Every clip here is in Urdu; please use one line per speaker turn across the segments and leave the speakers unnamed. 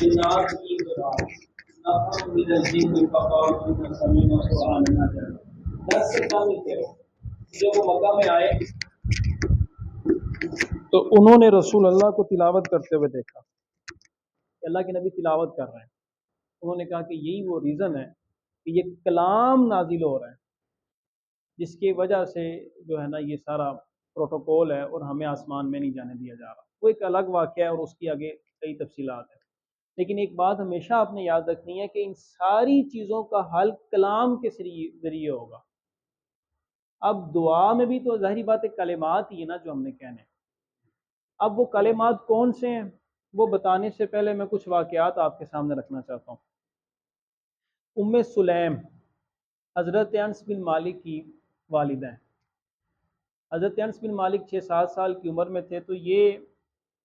جنات کی برات نفر من الجن فقالوا ان سمعنا قرانا عجبا 10 سے کم ہی تھے جب وہ مکہ میں آئے تو انہوں نے رسول اللہ کو تلاوت کرتے ہوئے دیکھا کہ اللہ کے نبی تلاوت کر رہے ہیں. انہوں نے کہا کہ یہی وہ ریزن ہے کہ یہ کلام نازل ہو رہا ہے جس کی وجہ سے جو ہے نا یہ سارا پروٹوکول ہے اور ہمیں آسمان میں نہیں جانے دیا جا رہا. وہ ایک الگ واقعہ ہے اور اس کی آگے کئی تفصیلات ہیں. لیکن ایک بات ہمیشہ آپ نے یاد رکھنی ہے کہ ان ساری چیزوں کا حل کلام کے ذریعے ہوگا. اب دعا میں بھی تو ظاہری بات ہے کلمات ہی ہے نا جو ہم نے کہنے. اب وہ کلمات کون سے ہیں وہ بتانے سے پہلے میں کچھ واقعات آپ کے سامنے رکھنا چاہتا ہوں. ام سلیم حضرت انس بن مالک کی والدہ ہیں. حضرت انس بن مالک 6-7 سال کی عمر میں تھے تو یہ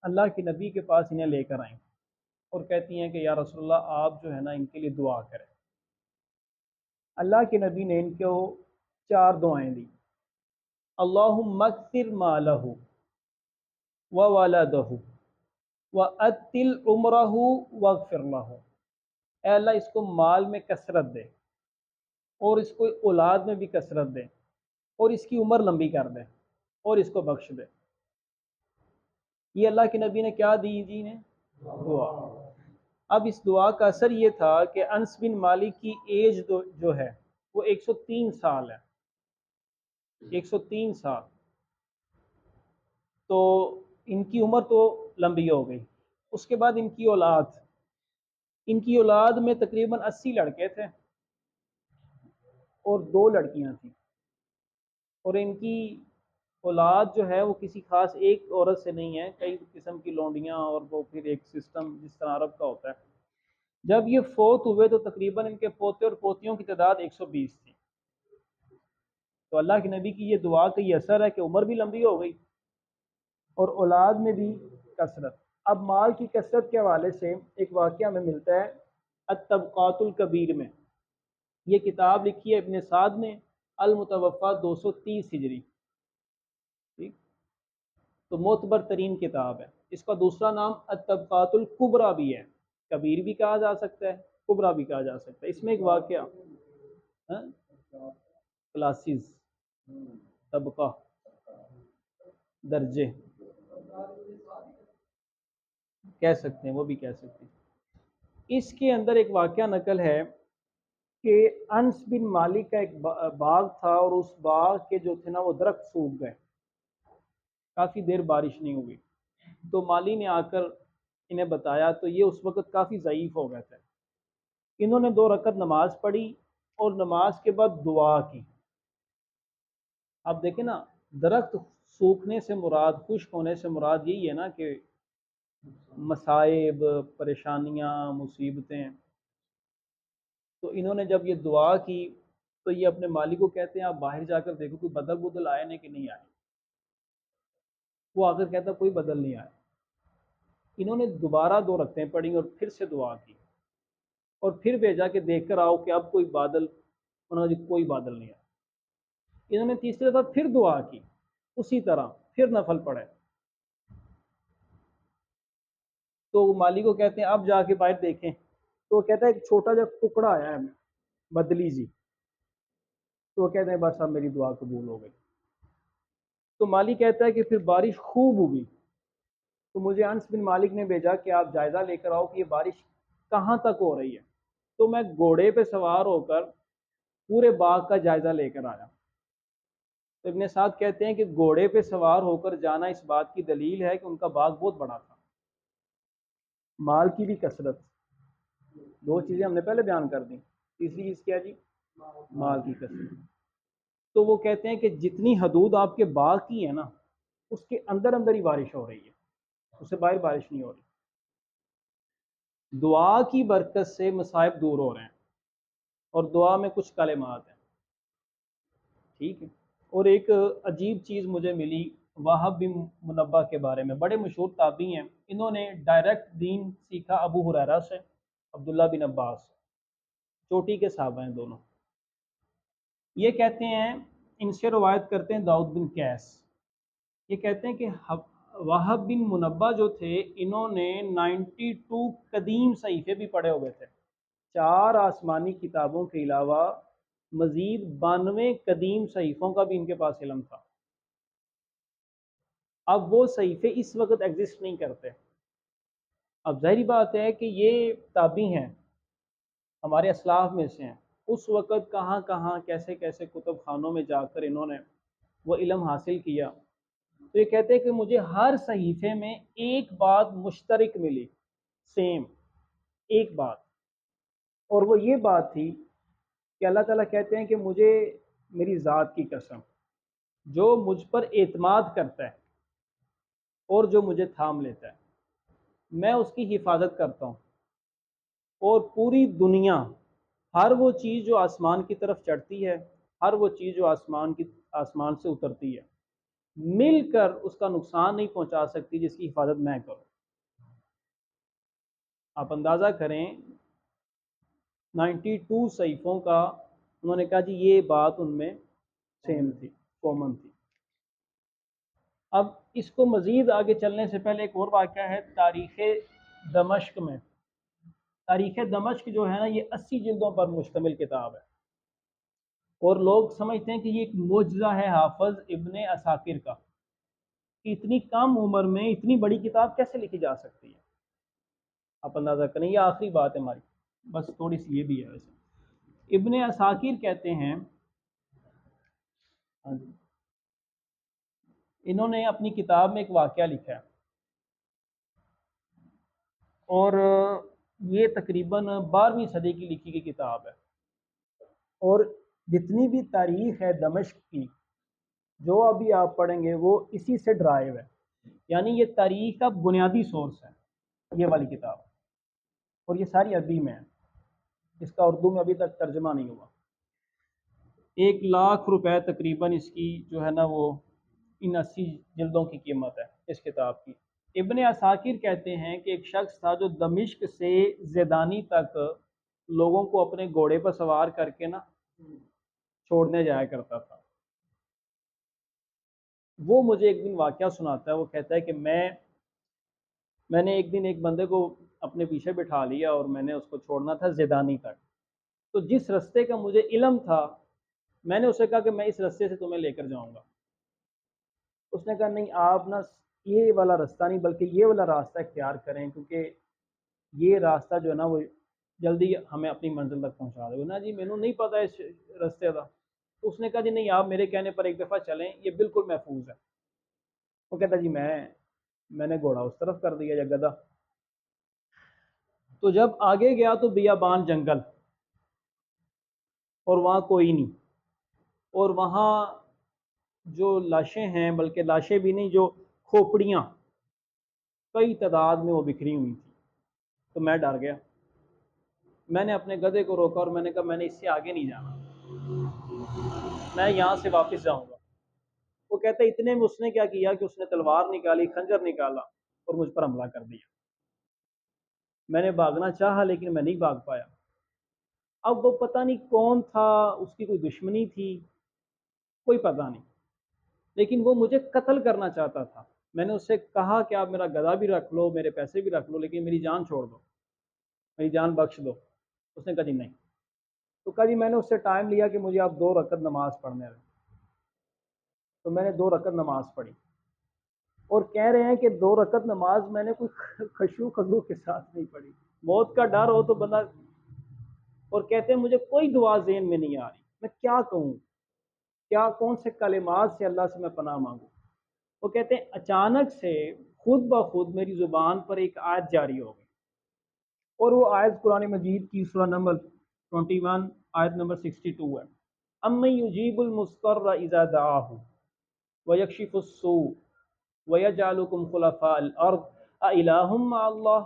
اللہ کے نبی کے پاس انہیں لے کر آئیں اور کہتی ہیں کہ یا رسول اللہ آپ جو ہے نا ان کے لیے دعا کریں. اللہ کے نبی نے ان کو 4 دعائیں دی. اللہم اکثر مالہ وولدہ وَأَتِّلْ عُمْرَهُ وَاغْفِرْ لَهُ. اے اللہ اس کو مال میں کثرت دے اور اس کو اولاد میں بھی کثرت دے اور اس کی عمر لمبی کر دے اور اس کو بخش دے. یہ اللہ کے نبی نے کیا دی جی نے دعا. اب اس دعا کا اثر یہ تھا کہ انس بن مالک کی ایج جو ہے وہ 103 سال ہے. 103 سال تو ان کی عمر تو لمبی ہو گئی. اس کے بعد ان کی اولاد میں تقریباً 80 لڑکے تھے اور 2 لڑکیاں تھیں. اور ان کی اولاد جو ہے وہ کسی خاص ایک عورت سے نہیں ہے, کئی قسم کی لونڈیاں اور وہ پھر ایک سسٹم جس طرح عرب کا ہوتا ہے. جب یہ فوت ہوئے تو تقریباً ان کے پوتے اور پوتیوں کی تعداد 120 تھی. تو اللہ کے نبی کی یہ دعا کا یہ اثر ہے کہ عمر بھی لمبی ہو گئی اور اولاد میں بھی کثرت. اب مال کی کثرت کے حوالے سے ایک واقعہ میں ملتا ہے الطبقات الکبیر میں. یہ کتاب لکھی ہے ابن سعد نے, المتوفا 230 ہجری. ٹھیک, تو معتبر ترین کتاب ہے. اس کا دوسرا نام الطبقات الکبریٰ بھی ہے. کبیر بھی کہا جا سکتا ہے, کبریٰ بھی کہا جا سکتا ہے. اس میں ایک واقعہ کلاسز طبقہ درجے کہہ سکتے ہیں, وہ بھی کہہ سکتے ہیں. اس کے اندر ایک واقعہ نقل ہے کہ انس بن مالک کا ایک باغ تھا اور اس باغ کے جو تھے نا وہ درخت سوکھ گئے, کافی دیر بارش نہیں ہوئی. تو مالی نے آ کر انہیں بتایا تو یہ اس وقت کافی ضعیف ہو گئے تھے. انہوں نے 2 رکعت نماز پڑھی اور نماز کے بعد دعا کی. اب دیکھیں نا, درخت سوکھنے سے مراد, خشک ہونے سے مراد یہی ہے نا کہ مصائب, پریشانیاں, مصیبتیں. تو انہوں نے جب یہ دعا کی تو یہ اپنے مالک کو کہتے ہیں آپ باہر جا کر دیکھو کوئی بدل آئے نہیں کہ نہیں آئے. وہ آ کر کہتا کوئی بدل نہیں آئے. انہوں نے دوبارہ 2 رکعتیں پڑھی اور پھر سے دعا کی اور پھر بھیجا کہ دیکھ کر آؤ کہ اب کوئی بادل. انہوں نے کوئی بادل نہیں آیا. انہوں نے تیسری دفعہ پھر دعا کی اسی طرح, پھر نفل پڑھے. تو مالک کو کہتے ہیں اب جا کے باہر دیکھیں. تو وہ کہتا ہے ایک چھوٹا جا ٹکڑا آیا ہے بدلی جی. تو وہ کہتے ہیں بس اب میری دعا قبول ہو گئی. تو مالک کہتا ہے کہ پھر بارش خوب ہوئی. تو مجھے انس بن مالک نے بھیجا کہ آپ جائزہ لے کر آؤ کہ یہ بارش کہاں تک ہو رہی ہے. تو میں گھوڑے پہ سوار ہو کر پورے باغ کا جائزہ لے کر آیا. تو ابن سعد کہتے ہیں کہ گھوڑے پہ سوار ہو کر جانا اس بات کی دلیل ہے کہ ان کا باغ بہت بڑا تھا. مال کی بھی کثرت, 2 چیزیں ہم نے پہلے بیان کر دیں. تیسری چیز کیا جی, مال کی کثرت. تو وہ کہتے ہیں کہ جتنی حدود آپ کے باغ کی ہے نا اس کے اندر اندر ہی بارش ہو رہی ہے, اس سے باہر بارش نہیں ہو رہی. دعا کی برکت سے مصائب دور ہو رہے ہیں اور دعا میں کچھ کلمات ہیں. ٹھیک ہے. اور ایک عجیب چیز مجھے ملی وہب بن منبہ کے بارے میں. بڑے مشہور تابعی ہیں, انہوں نے ڈائریکٹ دین سیکھا ابو ہریرہ سے, عبداللہ بن عباس, چوٹی کے صحابہ ہیں دونوں. یہ کہتے ہیں, ان سے روایت کرتے ہیں داؤد بن قیس. یہ کہتے ہیں کہ وہب بن منبہ جو تھے انہوں نے 92 قدیم صحیفے بھی پڑھے ہوئے تھے، 4 آسمانی کتابوں کے علاوہ مزید 92 قدیم صحیفوں کا بھی ان کے پاس علم تھا۔ اب وہ صحیفے اس وقت ایگزسٹ نہیں کرتے۔ اب ظاہری بات ہے کہ یہ تابعی ہیں، ہمارے اسلاف میں سے ہیں، اس وقت کہاں کہاں کیسے کیسے کتب خانوں میں جا کر انہوں نے وہ علم حاصل کیا۔ تو یہ کہتے ہیں کہ مجھے ہر صحیفے میں ایک بات مشترک ملی، سیم ایک بات، اور وہ یہ بات تھی کہ اللہ تعالیٰ کہتے ہیں کہ مجھے میری ذات کی قسم، جو مجھ پر اعتماد کرتا ہے اور جو مجھے تھام لیتا ہے میں اس کی حفاظت کرتا ہوں، اور پوری دنیا، ہر وہ چیز جو آسمان کی طرف چڑھتی ہے، ہر وہ چیز جو آسمان سے اترتی ہے، مل کر اس کا نقصان نہیں پہنچا سکتی جس کی حفاظت میں کروں۔ آپ اندازہ کریں 92 صحیفوں کا، انہوں نے کہا جی یہ بات ان میں سیم تھی، کامن تھی۔ اب اس کو مزید آگے چلنے سے پہلے ایک اور واقعہ ہے تاریخ دمشق میں۔ تاریخ دمشق جو ہے نا یہ 80 جلدوں پر مشتمل کتاب ہے، اور لوگ سمجھتے ہیں کہ یہ ایک معجزہ ہے حافظ ابن عساکر کا، کہ اتنی کم عمر میں اتنی بڑی کتاب کیسے لکھی جا سکتی ہے۔ آپ اندازہ کریں، یہ آخری بات ہے ہماری، بس تھوڑی سی یہ بھی ہے ویسے۔ ابن عساکر کہتے ہیں، ہاں جی، انہوں نے اپنی کتاب میں ایک واقعہ لکھا ہے، اور یہ تقریباً 12ویں صدی کی لکھی گئی کتاب ہے، اور جتنی بھی تاریخ ہے دمشق کی جو ابھی آپ پڑھیں گے وہ اسی سے ڈرائیو ہے، یعنی یہ تاریخ کا بنیادی سورس ہے یہ والی کتاب، اور یہ ساری عربی میں ہے، اس کا اردو میں ابھی تک ترجمہ نہیں ہوا۔ 1,00,000 روپے تقریباً اس کی جو ہے نا وہ ان 80 جلدوں کی قیمت ہے اس کتاب کی۔ ابن عساکر کہتے ہیں کہ ایک شخص تھا جو دمشق سے زیدانی تک لوگوں کو اپنے گھوڑے پر سوار کر کے نا چھوڑنے جایا کرتا تھا۔ وہ مجھے ایک دن واقعہ سناتا ہے، وہ کہتا ہے کہ میں نے ایک دن ایک بندے کو اپنے پیچھے بٹھا لیا اور میں نے اس کو چھوڑنا تھا زیدانی تک، تو جس رستے کا مجھے علم تھا میں نے اسے کہا کہ میں اس رستے سے تمہیں لے کر جاؤں گا۔ اس نے کہا نہیں، آپ نا یہ والا رستہ نہیں بلکہ یہ والا راستہ اختیار کریں، کیونکہ یہ راستہ جو ہے نا وہ جلدی ہمیں اپنی منزل تک پہنچا دے گا نا۔ جی مینوں نہیں پتا اس رستے کا۔ تو اس نے کہا جی نہیں، آپ میرے کہنے پر ایک دفعہ چلیں، یہ بالکل محفوظ ہے۔ وہ کہتا جی میں نے گھوڑا اس طرف کر دیا یا گدھا۔ تو جب آگے گیا تو بیابان جنگل، اور وہاں کوئی نہیں، اور وہاں جو لاشیں ہیں، بلکہ لاشیں بھی نہیں، جو کھوپڑیاں کئی تعداد میں وہ بکھری ہوئی تھیں۔ تو میں ڈر گیا، میں نے اپنے گدھے کو روکا اور میں نے کہا میں نے اس سے آگے نہیں جانا، میں یہاں سے واپس جاؤں گا۔ وہ کہتا ہے اتنے میں اس نے کیا کیا کہ اس نے تلوار نکالی، خنجر نکالا اور مجھ پر حملہ کر دیا۔ میں نے بھاگنا چاہا لیکن میں نہیں بھاگ پایا۔ اب وہ پتہ نہیں کون تھا، اس کی کوئی دشمنی تھی، کوئی پتہ نہیں، لیکن وہ مجھے قتل کرنا چاہتا تھا۔ میں نے اس سے کہا کہ آپ میرا گدھا بھی رکھ لو، میرے پیسے بھی رکھ لو، لیکن میری جان چھوڑ دو، میری جان بخش دو۔ اس نے کہا جی نہیں۔ تو کہا جی میں نے اس سے ٹائم لیا کہ مجھے آپ 2 رکعت نماز پڑھنے رہے۔ تو میں نے 2 رکعت نماز پڑھی، اور کہہ رہے ہیں کہ 2 رکعت نماز میں نے کوئی خشوع خضوع کے ساتھ نہیں پڑھی، موت کا ڈر ہو تو بندہ، اور کہتے ہیں مجھے کوئی دعا ذہن میں نہیں آ رہی، میں کیا کہوں، کیا کون سے کلمات سے اللہ سے میں پناہ مانگوں۔ وہ کہتے ہیں اچانک سے خود بخود میری زبان پر ایک آیت جاری ہو گئی، اور وہ آیت قرآن مجید کی سورہ نمبر 21 آیت نمبر 62 ہے۔ امن یجیب المضطر اذا دعاہ ویکشف السوء ویجعلکم خلفاء الارض االہ مع اللہ،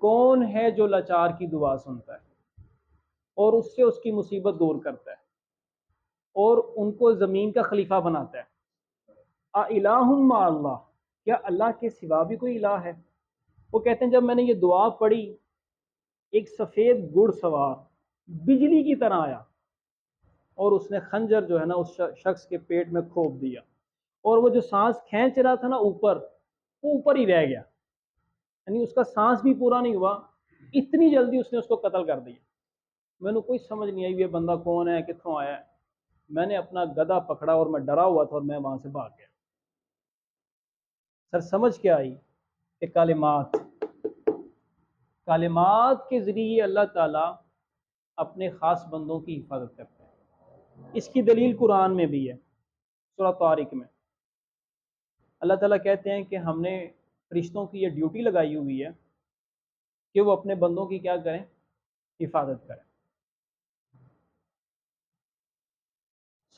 کون ہے جو لاچار کی دعا سنتا ہے اور اس سے اس کی مصیبت دور کرتا ہے اور ان کو زمین کا خلیفہ بناتا ہے۔ االہ مع اللہ، کیا اللہ کے سوا بھی کوئی الہ ہے؟ وہ کہتے ہیں جب میں نے یہ دعا پڑھی، ایک سفید گھڑ سوار بجلی کی طرح آیا اور اس نے خنجر جو ہے نا اس شخص کے پیٹ میں کھوپ دیا، اور وہ جو سانس کھینچ رہا تھا نا اوپر، وہ اوپر ہی رہ گیا، یعنی اس کا سانس بھی پورا نہیں ہوا، اتنی جلدی اس نے اس کو قتل کر دیا۔ میں نے کوئی سمجھ نہیں آئی یہ بندہ کون ہے، کتوں آیا ہے۔ میں نے اپنا گدھا پکڑا اور میں ڈرا ہوا تھا اور میں وہاں سے بھاگ گیا۔ سر سمجھ کیا آئی کہ کلمات کے ذریعے اللہ تعالیٰ اپنے خاص بندوں کی حفاظت کرتے ہیں۔ اس کی دلیل قرآن میں بھی ہے، سورہ طارق میں اللہ تعالیٰ کہتے ہیں کہ ہم نے فرشتوں کی یہ ڈیوٹی لگائی ہوئی ہے کہ وہ اپنے بندوں کی کیا کریں، حفاظت کریں۔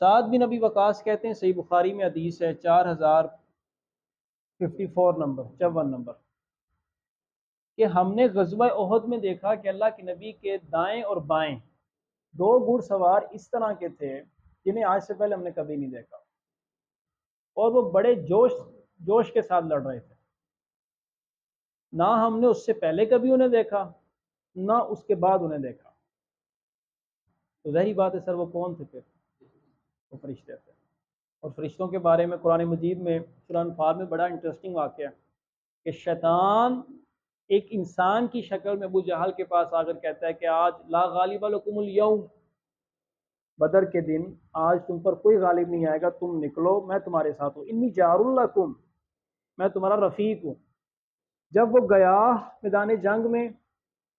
سعد بن ابی وقاص کہتے ہیں، صحیح بخاری میں حدیث ہے 4054 نمبر 54 نمبر، کہ ہم نے غزوہ احد میں دیکھا کہ اللہ کے نبی کے دائیں اور بائیں دو گھڑ سوار اس طرح کے تھے جنہیں آج سے پہلے ہم نے کبھی نہیں دیکھا، اور وہ بڑے جوش کے ساتھ لڑ رہے تھے۔ نہ ہم نے اس سے پہلے کبھی انہیں دیکھا، نہ اس کے بعد انہیں دیکھا۔ تو ظاہری بات ہے سر وہ کون تھے؟ پھر وہ فرشتے تھے۔ اور فرشتوں کے بارے میں قرآن مجید میں سورہ انفال میں بڑا انٹرسٹنگ واقعہ ہے کہ شیطان ایک انسان کی شکل میں ابو جہل کے پاس آ کر کہتا ہے کہ آج لا غالب لکم اليوم، بدر کے دن آج تم پر کوئی غالب نہیں آئے گا، تم نکلو، میں تمہارے ساتھ ہوں، انی جار لکم، میں تمہارا رفیق ہوں۔ جب وہ گیا میدان جنگ میں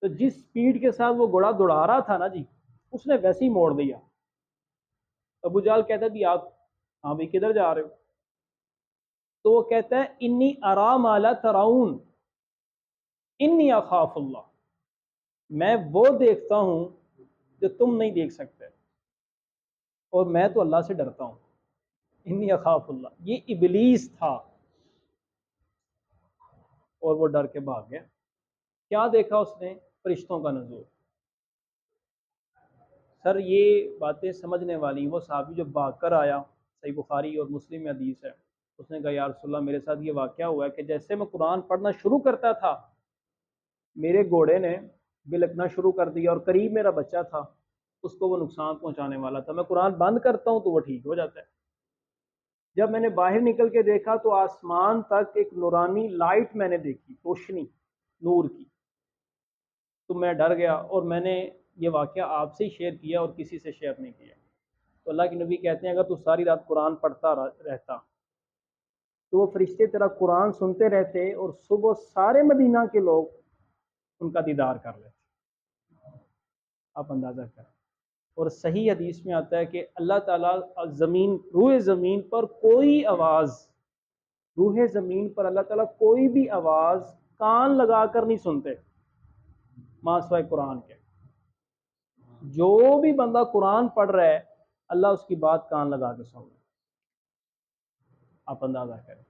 تو جس سپیڈ کے ساتھ وہ گھوڑا دوڑا رہا تھا نا جی، اس نے ویسے ہی موڑ دیا۔ ابو جہل کہتا ہے بھی آپ ہاں بھی کدھر جا رہے ہو؟ تو وہ کہتا ہے انی ارا ما لا ترون انی اخاف اللہ، میں وہ دیکھتا ہوں جو تم نہیں دیکھ سکتے، اور میں تو اللہ سے ڈرتا ہوں، انی اخاف اللہ۔ یہ ابلیس تھا، اور وہ ڈر کے بھاگ گیا۔ کیا دیکھا اس نے؟ فرشتوں کا نزول۔ سر یہ باتیں سمجھنے والی، وہ صحابی جو بھاگ کر آیا، صحیح بخاری اور مسلم میں حدیث ہے، اس نے کہا یا رسول اللہ میرے ساتھ یہ واقعہ ہوا ہے کہ جیسے میں قرآن پڑھنا شروع کرتا تھا میرے گھوڑے نے بلکنا شروع کر دیا، اور قریب میرا بچہ تھا، اس کو وہ نقصان پہنچانے والا تھا۔ میں قرآن بند کرتا ہوں تو وہ ٹھیک ہو جاتا ہے۔ جب میں نے باہر نکل کے دیکھا تو آسمان تک ایک نورانی لائٹ میں نے دیکھی، روشنی نور کی، تو میں ڈر گیا، اور میں نے یہ واقعہ آپ سے ہی شیئر کیا اور کسی سے شیئر نہیں کیا۔ تو اللہ کے نبی کہتے ہیں اگر تو ساری رات قرآن پڑھتا رہتا تو وہ فرشتے تیرا قرآن سنتے رہتے، اور صبح سارے مدینہ کے لوگ ان کا دیدار کر لیتے۔ آپ اندازہ کریں۔ اور صحیح حدیث میں آتا ہے کہ اللہ تعالیٰ روح زمین پر کوئی آواز، روح زمین پر اللہ تعالیٰ کوئی بھی آواز کان لگا کر نہیں سنتے ماں سوائے قرآن کے۔ جو بھی بندہ قرآن پڑھ رہا ہے اللہ اس کی بات کان لگا کے سن رہا ہے۔ آپ اندازہ کریں۔